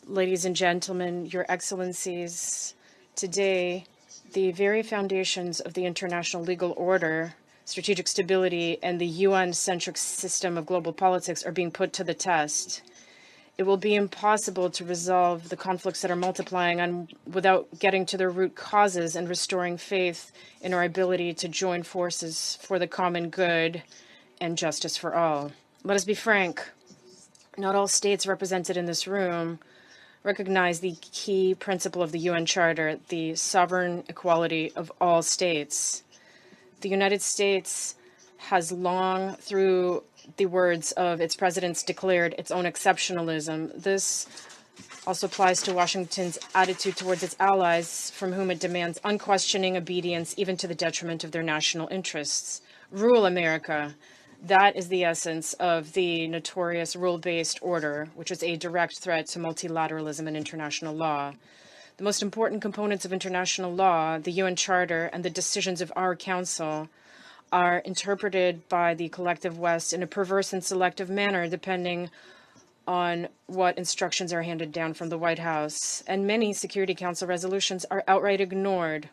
Ladies and gentlemen, your excellencies, today, the very foundations of the international legal order, strategic stability, and the UN-centric system of global politics are being put to the test. It will be impossible to resolve the conflicts that are multiplying without getting to their root causes and restoring faith in our ability to join forces for the common good and justice for all. Let us be frank. Not all states represented in this room recognize the key principle of the UN Charter, the sovereign equality of all states. The United States has long, through the words of its presidents, declared its own exceptionalism. This also applies to Washington's attitude towards its allies, from whom it demands unquestioning obedience, even to the detriment of their national interests. Rule America. That is the essence of the notorious rule-based order, which is a direct threat to multilateralism and international law. The most important components of international law, the UN Charter and the decisions of our Council, are interpreted by the collective West in a perverse and selective manner, depending on what instructions are handed down from the White House. And many Security Council resolutions are outright ignored.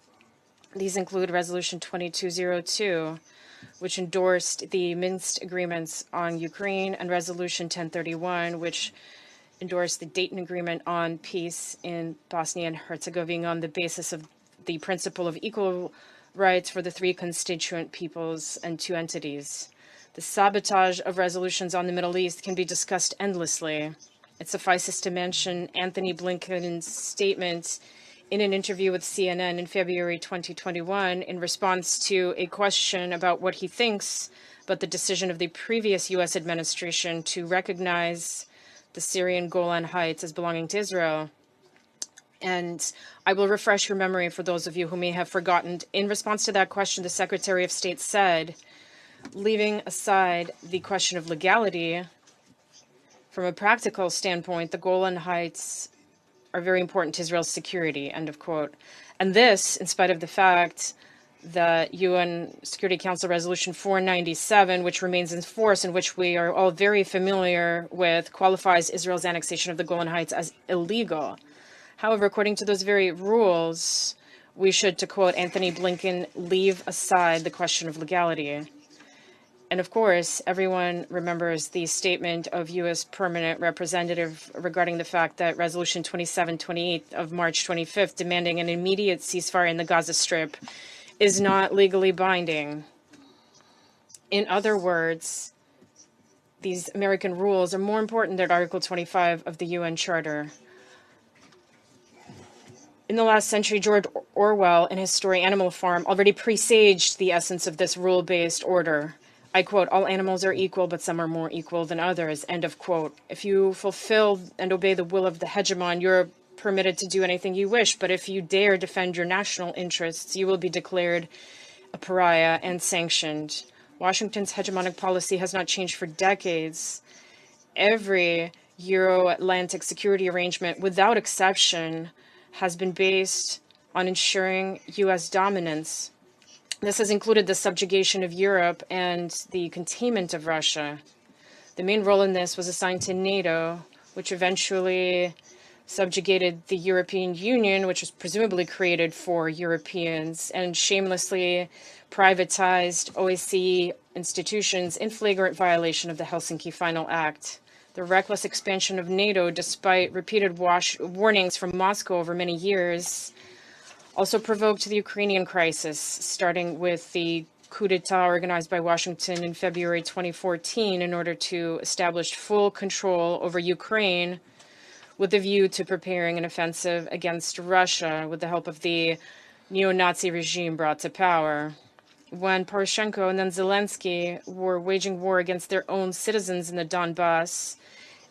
These include Resolution 2202, which endorsed the Minsk agreements on Ukraine, and Resolution 1031, which endorsed the Dayton Agreement on peace in Bosnia and Herzegovina on the basis of the principle of equal rights for the three constituent peoples and two entities. The sabotage of resolutions on the Middle East can be discussed endlessly. It suffices to mention Anthony Blinken's statement in an interview with CNN in February 2021 in response to a question about what he thinks about the decision of the previous U.S. administration to recognize the Syrian Golan Heights as belonging to Israel. And I will refresh your memory for those of you who may have forgotten. In response to that question, the Secretary of State said, leaving aside the question of legality, from a practical standpoint, the Golan Heights are very important to Israel's security, end of quote. And this, in spite of the fact that UN Security Council Resolution 497, which remains in force and which we are all very familiar with, qualifies Israel's annexation of the Golan Heights as illegal. However, according to those very rules, we should, to quote Anthony Blinken, leave aside the question of legality. And of course, everyone remembers the statement of U.S. Permanent Representative regarding the fact that Resolution 2728 of March 25th, demanding an immediate ceasefire in the Gaza Strip, is not legally binding. In other words, these American rules are more important than Article 25 of the UN Charter. In the last century, George Orwell, in his story Animal Farm, already presaged the essence of this rule-based order. I quote, all animals are equal, but some are more equal than others, end of quote. If you fulfill and obey the will of the hegemon, you're permitted to do anything you wish, but if you dare defend your national interests, you will be declared a pariah and sanctioned. Washington's hegemonic policy has not changed for decades. Every Euro-Atlantic security arrangement, without exception, has been based on ensuring U.S. dominance. This has included the subjugation of Europe and the containment of Russia. The main role in this was assigned to NATO, which eventually subjugated the European Union, which was presumably created for Europeans, and shamelessly privatized OSCE institutions in flagrant violation of the Helsinki Final Act. The reckless expansion of NATO, despite repeated warnings from Moscow over many years, also provoked the Ukrainian crisis, starting with the coup d'etat organized by Washington in February 2014 in order to establish full control over Ukraine with a view to preparing an offensive against Russia with the help of the neo-Nazi regime brought to power. When Poroshenko and then Zelensky were waging war against their own citizens in the Donbass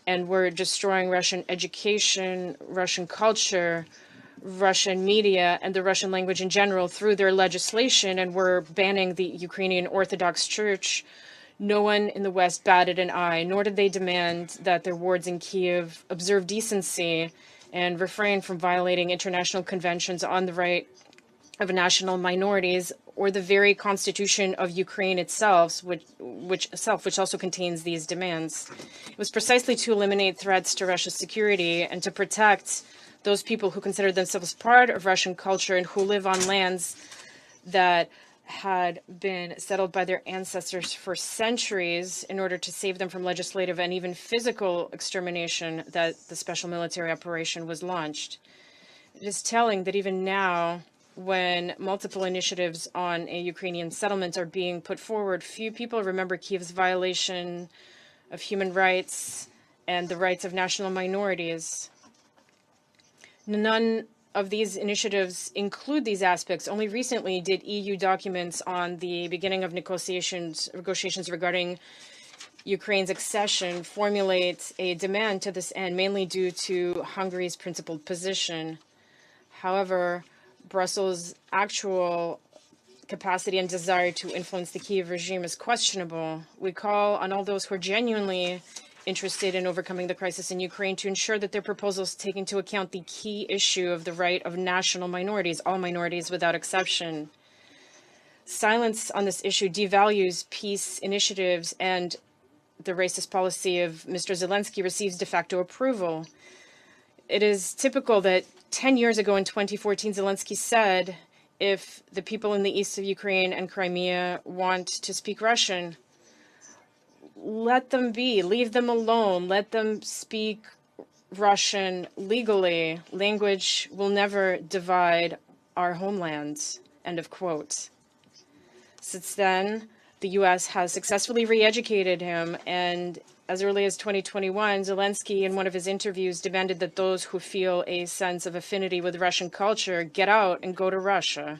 and were destroying Russian education, Russian culture, Russian media, and the Russian language in general through their legislation, and were banning the Ukrainian Orthodox Church, no one in the West batted an eye, nor did they demand that their wards in Kiev observe decency and refrain from violating international conventions on the right of national minorities, or the very constitution of Ukraine itself, which also contains these demands. It was precisely to eliminate threats to Russia's security and to protect those people who consider themselves part of Russian culture and who live on lands that had been settled by their ancestors for centuries, in order to save them from legislative and even physical extermination, that the special military operation was launched. It is telling that even now, when multiple initiatives on a Ukrainian settlement are being put forward, few people remember Kyiv's violation of human rights and the rights of national minorities. None of these initiatives include these aspects. Only recently did EU documents on the beginning of negotiations regarding Ukraine's accession formulate a demand to this end, mainly due to Hungary's principled position. However, Brussels' actual capacity and desire to influence the Kyiv regime is questionable. We call on all those who are genuinely interested in overcoming the crisis in Ukraine to ensure that their proposals take into account the key issue of the right of national minorities, all minorities without exception. Silence on this issue devalues peace initiatives, and the racist policy of Mr. Zelensky receives de facto approval. It is typical that 10 years ago in 2014, Zelensky said, if the people in the east of Ukraine and Crimea want to speak Russian, let them be, leave them alone, let them speak Russian legally. Language will never divide our homeland, end of quote. Since then, the U.S. has successfully re-educated him, and as early as 2021, Zelensky, in one of his interviews, demanded that those who feel a sense of affinity with Russian culture get out and go to Russia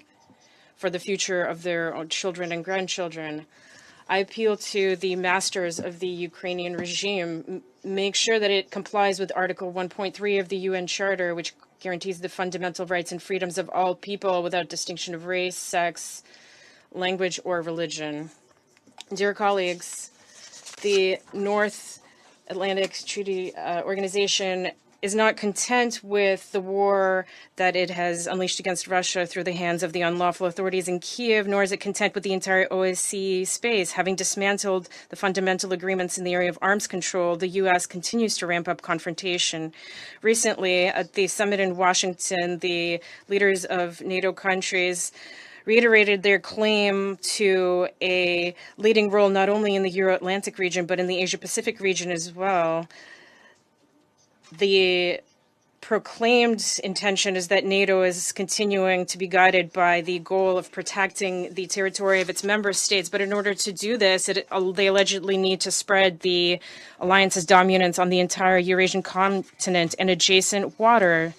for the future of their own children and grandchildren. I appeal to the masters of the Ukrainian regime, make sure that it complies with Article 1.3 of the UN Charter, which guarantees the fundamental rights and freedoms of all people without distinction of race, sex, language, or religion. Dear colleagues, the North Atlantic Treaty Organization is not content with the war that it has unleashed against Russia through the hands of the unlawful authorities in Kyiv, nor is it content with the entire OSCE space. Having dismantled the fundamental agreements in the area of arms control, the U.S. continues to ramp up confrontation. Recently, at the summit in Washington, the leaders of NATO countries reiterated their claim to a leading role not only in the Euro-Atlantic region, but in the Asia-Pacific region as well. The proclaimed intention is that NATO is continuing to be guided by the goal of protecting the territory of its member states. But in order to do this, they allegedly need to spread the alliance's dominance on the entire Eurasian continent and adjacent water.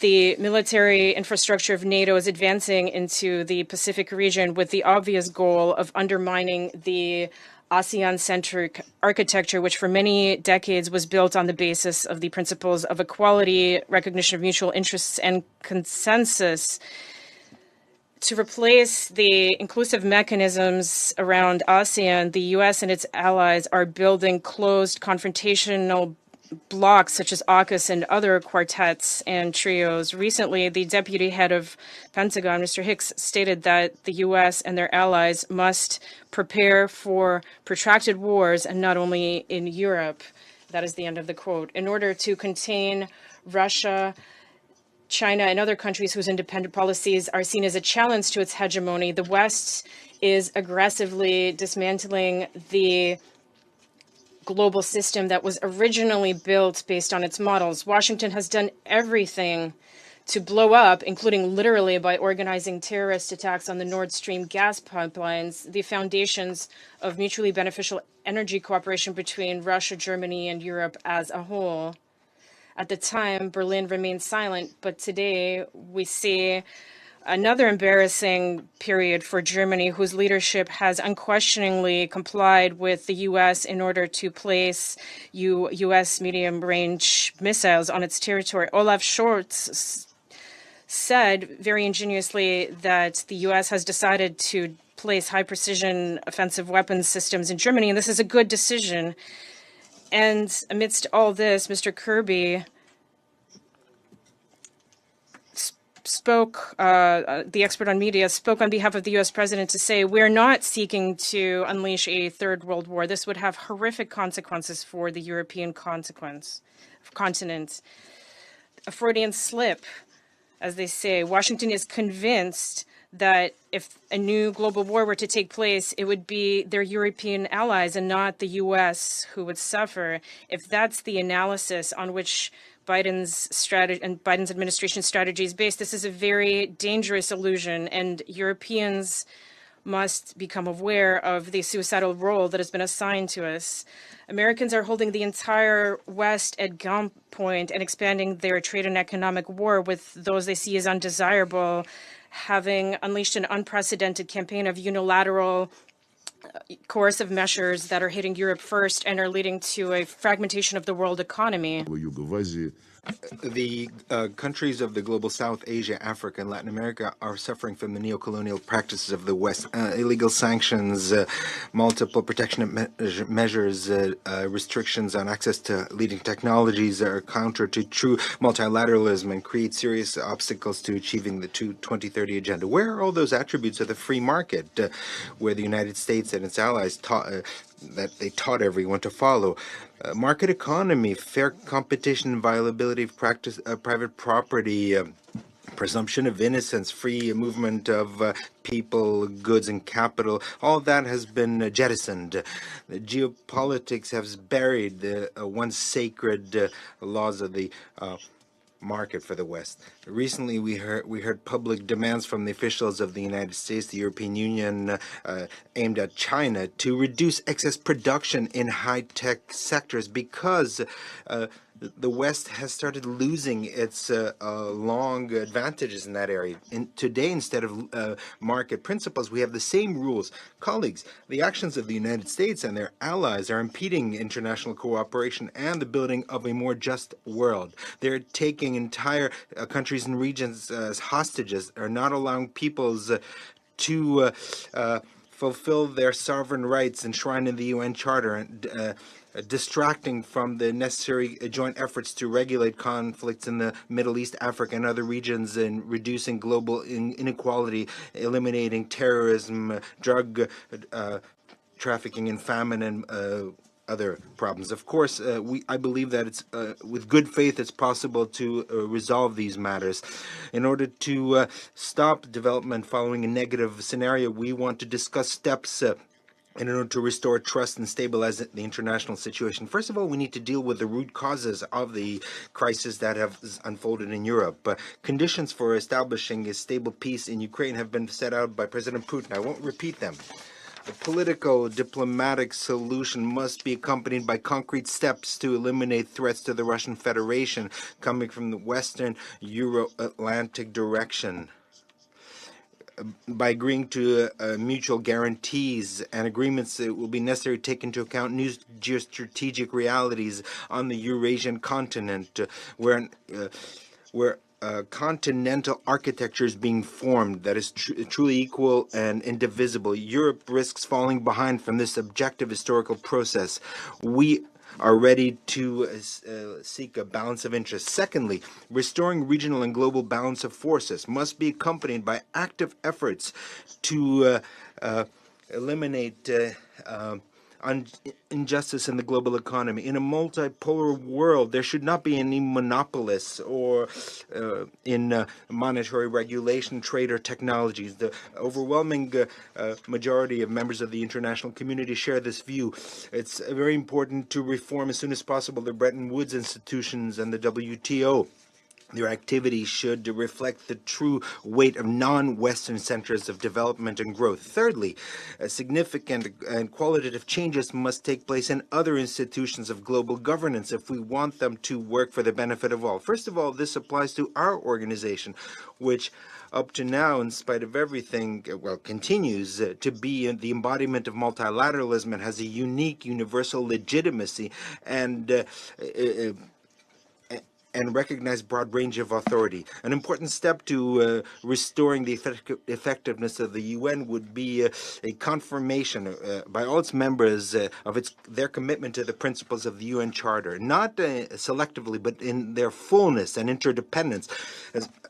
The military infrastructure of NATO is advancing into the Pacific region with the obvious goal of undermining the ASEAN-centric architecture, which for many decades was built on the basis of the principles of equality, recognition of mutual interests, and consensus. To replace the inclusive mechanisms around ASEAN, the U.S. and its allies are building closed confrontational blocs such as AUKUS and other quartets and trios. Recently, the deputy head of Pentagon, Mr. Hicks, stated that the U.S. and their allies must prepare for protracted wars, and not only in Europe. That is the end of the quote. In order to contain Russia, China, and other countries whose independent policies are seen as a challenge to its hegemony, the West is aggressively dismantling the global system that was originally built based on its models. Washington has done everything to blow up, including literally by organizing terrorist attacks on the Nord Stream gas pipelines, the foundations of mutually beneficial energy cooperation between Russia, Germany, and Europe as a whole. At the time, Berlin remained silent, but today we see another embarrassing period for Germany, whose leadership has unquestioningly complied with the U.S. in order to place U.S. medium-range missiles on its territory. Olaf Scholz said very ingeniously that the U.S. has decided to place high-precision offensive weapons systems in Germany, and this is a good decision. And amidst all this, Mr. Kirby the expert on media, spoke on behalf of the U.S. president to say, we're not seeking to unleash a third world war. This would have horrific consequences for the European continent. A Freudian slip, as they say. Washington is convinced that if a new global war were to take place, it would be their European allies and not the U.S. who would suffer. If that's the analysis on which Biden's strategy and Biden's administration strategy is based, this is a very dangerous illusion, and Europeans must become aware of the suicidal role that has been assigned to us. Americans are holding the entire West at gunpoint and expanding their trade and economic war with those they see as undesirable, having unleashed an unprecedented campaign of unilateral coercive measures that are hitting Europe first and are leading to a fragmentation of the world economy. The countries of the global South, Asia, Africa, and Latin America are suffering from the neocolonial practices of the West. Illegal sanctions, multiple protection measures, restrictions on access to leading technologies are counter to true multilateralism and create serious obstacles to achieving the 2030 agenda. Where are all those attributes of the free market, where the United States and its allies that they taught everyone to follow? Market economy, fair competition, inviolability of private property, presumption of innocence, free movement of people, goods, and capital, all of that has been jettisoned. Geopolitics has buried the once sacred laws of the market for the West. Recently, we heard public demands from the officials of the United States, the European Union, aimed at China to reduce excess production in high-tech sectors because the West has started losing its long advantages in that area. Today, instead of market principles, we have the same rules. Colleagues, the actions of the United States and their allies are impeding international cooperation and the building of a more just world. They're taking entire countries and regions as hostages, are not allowing peoples to fulfill their sovereign rights enshrined in the UN Charter, and distracting from the necessary joint efforts to regulate conflicts in the Middle East, Africa, and other regions, and reducing global inequality, eliminating terrorism, drug trafficking, and famine, and other problems. Of course, I believe that it's with good faith it's possible to resolve these matters. In order to stop development following a negative scenario, we want to discuss steps in order to restore trust and stabilize the international situation. First of all, we need to deal with the root causes of the crisis that have unfolded in Europe. Conditions for establishing a stable peace in Ukraine have been set out by President Putin. I won't repeat them. The political diplomatic solution must be accompanied by concrete steps to eliminate threats to the Russian Federation coming from the Western Euro-Atlantic direction. By agreeing to mutual guarantees and agreements, it will be necessary to take into account new geostrategic realities on the Eurasian continent, where continental architecture is being formed that is truly equal and indivisible. Europe risks falling behind from this objective historical process. We are ready to seek a balance of interests. Secondly, restoring regional and global balance of forces must be accompanied by active efforts to eliminate injustice in the global economy. In a multipolar world, there should not be any monopolists or in monetary regulation, trade, or technologies. The overwhelming majority of members of the international community share this view. It's very important to reform as soon as possible the Bretton Woods institutions and the WTO. Their activities should reflect the true weight of non-Western centers of development and growth. Thirdly, significant and qualitative changes must take place in other institutions of global governance if we want them to work for the benefit of all. First of all, this applies to our organization, which up to now, in spite of everything, continues to be the embodiment of multilateralism and has a unique universal legitimacy and and recognize broad range of authority. An important step to restoring the effectiveness of the UN would be a confirmation by all its members of their commitment to the principles of the UN Charter, not selectively, but in their fullness and interdependence.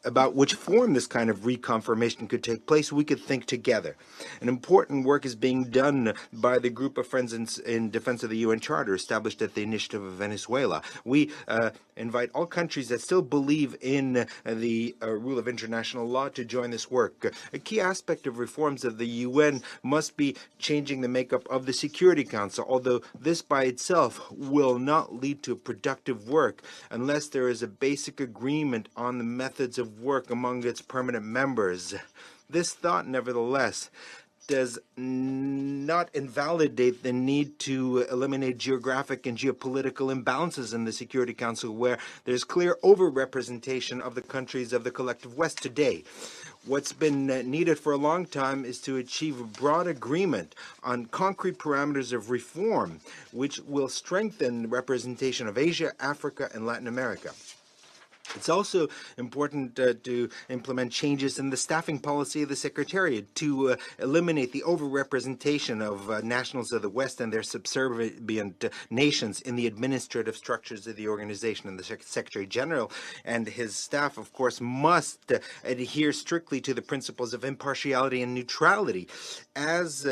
About which form this kind of reconfirmation could take place, we could think together. An important work is being done by the group of friends in defense of the UN Charter established at the initiative of Venezuela. We invite all countries that still believe in the rule of international law to join this work. A key aspect of reforms of the UN must be changing the makeup of the Security Council, although this by itself will not lead to productive work unless there is a basic agreement on the methods of work among its permanent members. This thought, nevertheless, does not invalidate the need to eliminate geographic and geopolitical imbalances in the Security Council, where there's clear overrepresentation of the countries of the collective West today. What's been needed for a long time is to achieve a broad agreement on concrete parameters of reform, which will strengthen representation of Asia, Africa, and Latin America. It's also important to implement changes in the staffing policy of the Secretariat to eliminate the overrepresentation of nationals of the West and their subservient nations in the administrative structures of the organization. And the Secretary General and his staff, of course, must adhere strictly to the principles of impartiality and neutrality, as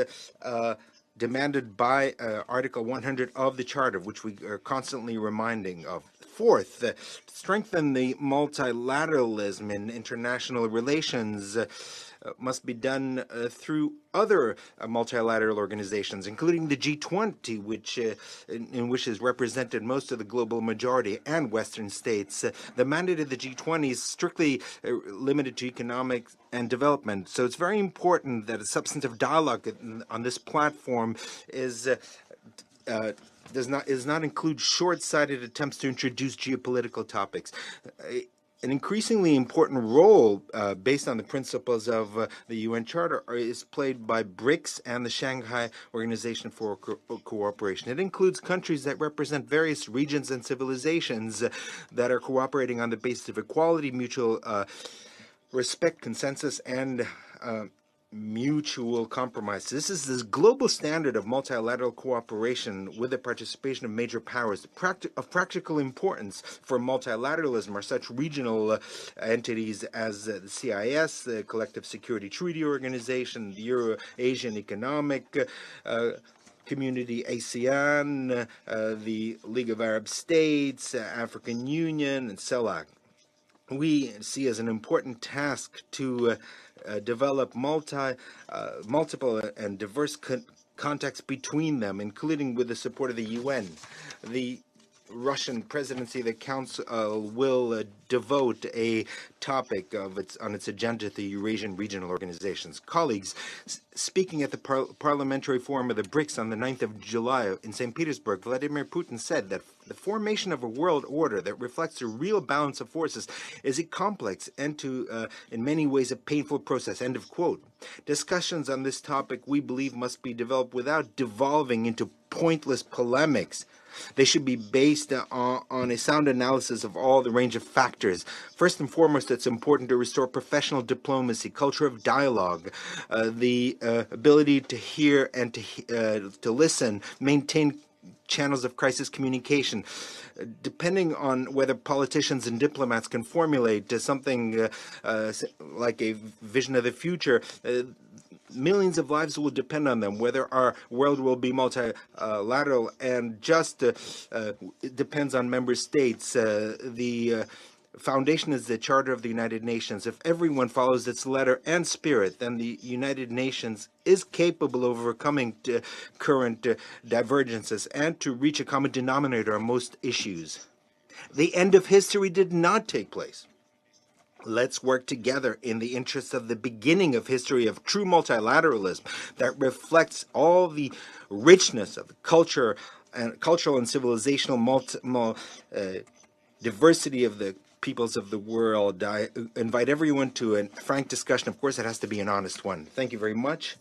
demanded by Article 100 of the Charter, which we are constantly reminding of. Fourth, strengthen the multilateralism in international relations must be done through other multilateral organizations, including the G20, in which is represented most of the global majority and Western states. The mandate of the G20 is strictly limited to economic and development, so it's very important that a substantive dialogue on this platform does not include short-sighted attempts to introduce geopolitical topics. An increasingly important role, based on the principles of the UN Charter, is played by BRICS and the Shanghai Organization for Cooperation. It includes countries that represent various regions and civilizations that are cooperating on the basis of equality, mutual respect, consensus, and mutual compromise. This is this global standard of multilateral cooperation with the participation of major powers. Of practical importance for multilateralism are such regional entities as the CIS, the Collective Security Treaty Organization, the Euro-Asian Economic Community, ASEAN, the League of Arab States, African Union, and CELAC. We see as an important task to develop multiple and diverse contacts between them, including with the support of the UN. The Russian presidency of the Council will devote a topic on its agenda to the Eurasian regional organizations. Colleagues, speaking at the Parliamentary Forum of the BRICS on the 9th of July in St. Petersburg, Vladimir Putin said that the formation of a world order that reflects a real balance of forces is a complex and in many ways, a painful process. End of quote. Discussions on this topic, we believe, must be developed without devolving into pointless polemics. They should be based on a sound analysis of all the range of factors. First and foremost, it's important to restore professional diplomacy, culture of dialogue, the ability to hear and to listen, maintain channels of crisis communication. Depending on whether politicians and diplomats can formulate something like a vision of the future, millions of lives will depend on them. Whether our world will be multilateral and just it depends on member states. The foundation is the Charter of the United Nations. If everyone follows its letter and spirit, then the United Nations is capable of overcoming current divergences and to reach a common denominator on most issues. The end of history did not take place. Let's work together in the interest of the beginning of history of true multilateralism that reflects all the richness of the cultural and civilizational diversity of the peoples of the world. I invite everyone to a frank discussion. Of course, it has to be an honest one. Thank you very much.